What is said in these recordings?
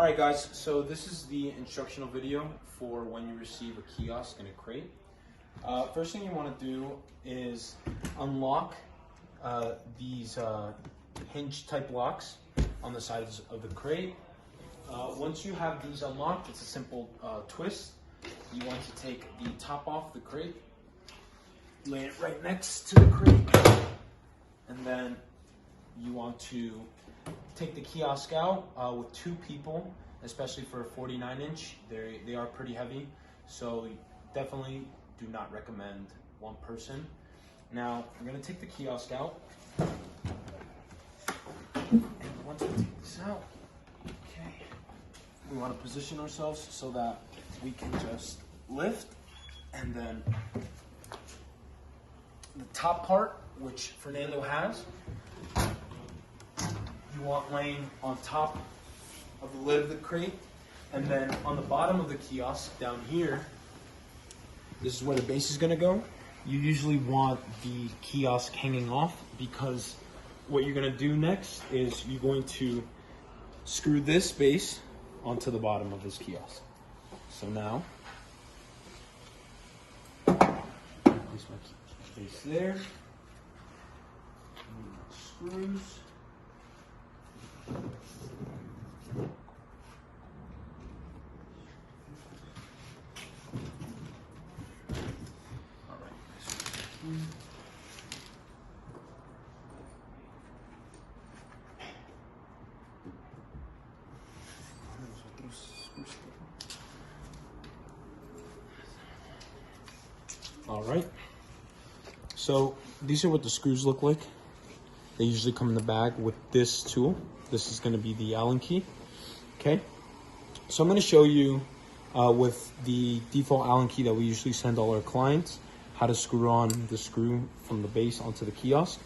Alright guys, so this is the instructional video for when you receive a kiosk in a crate. First thing you want to do is unlock these hinge type locks on the sides of the crate. Once you have these unlocked, it's a simple twist. You want to take the top off the crate, lay it right next to the crate, and then you want to take the kiosk out with two people, especially for a 49-inch. They are pretty heavy, so definitely do not recommend one person. Now, we're going to take the kiosk out. And once we take this out, okay, we want to position ourselves so that we can just lift, and then the top part, which Fernando has, you want laying on top of the lid of the crate, and then on the bottom of the kiosk down here, this is where the base is going to go. You usually want the kiosk hanging off, because what you're going to do next is you're going to screw this base onto the bottom of this kiosk. So now, place my base there, screws. All right, so these are what the screws look like. They usually come in the bag with this tool. This is going to be the Allen key. Okay, so I'm going to show you with the default Allen key that we usually send all our clients, how to screw on the screw from the base onto the kiosk.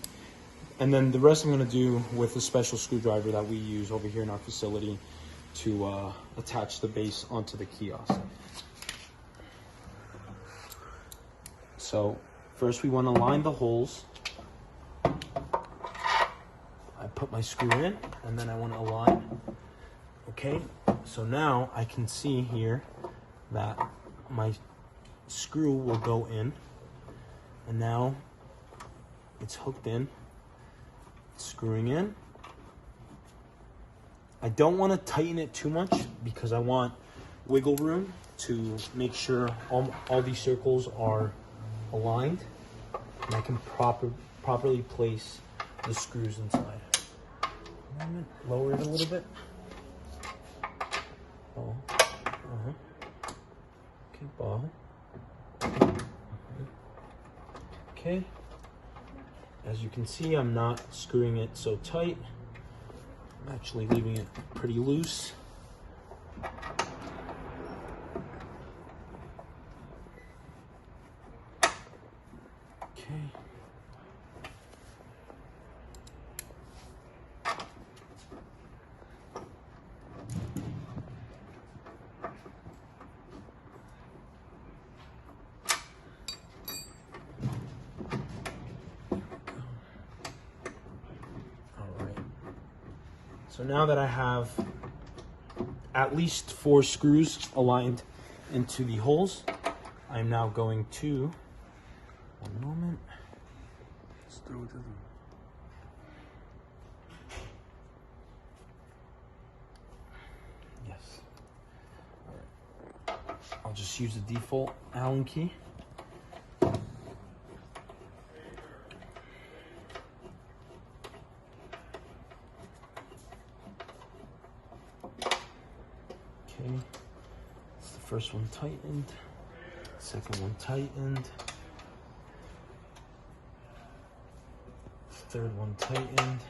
And then the rest I'm going to do with a special screwdriver that we use over here in our facility to attach the base onto the kiosk. So first we want to line the holes. I put my screw in, and then I want to align. Okay, so now I can see here that my screw will go in, and now it's hooked in, it's screwing in. I don't want to tighten it too much because I want wiggle room to make sure all these circles are aligned, and I can properly place the screws inside. Lower it a little bit. Ball. Okay, ball. Okay. As you can see, I'm not screwing it so tight. I'm actually leaving it pretty loose. Okay. So now that I have at least 4 screws aligned into the holes, I'm now going to, one moment, let's throw it to them. Yes. All right. I'll just use the default Allen key. Okay, it's the first one tightened, second one tightened, third one tightened,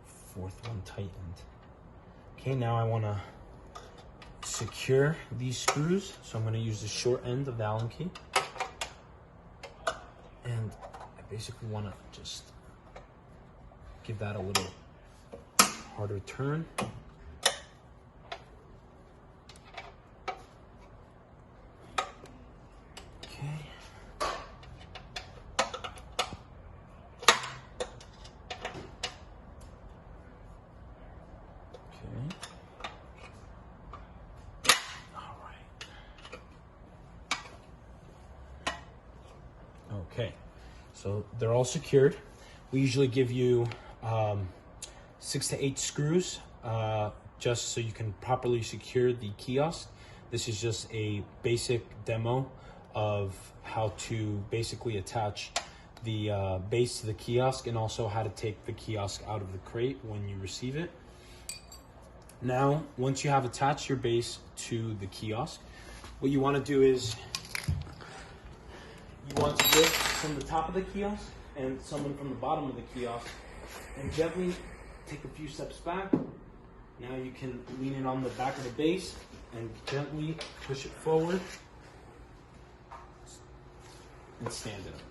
fourth one tightened. Okay, now I want to secure these screws, so I'm going to use the short end of the Allen key. And I basically want to just give that a little harder turn. Okay, so they're all secured. We usually give you 6 to 8 screws just so you can properly secure the kiosk. This is just a basic demo of how to basically attach the base to the kiosk, and also how to take the kiosk out of the crate when you receive it. Now, once you have attached your base to the kiosk, what you want to do is you want to lift from the top of the kiosk and someone from the bottom of the kiosk, and gently take a few steps back. Now you can lean it on the back of the base and gently push it forward and stand it up.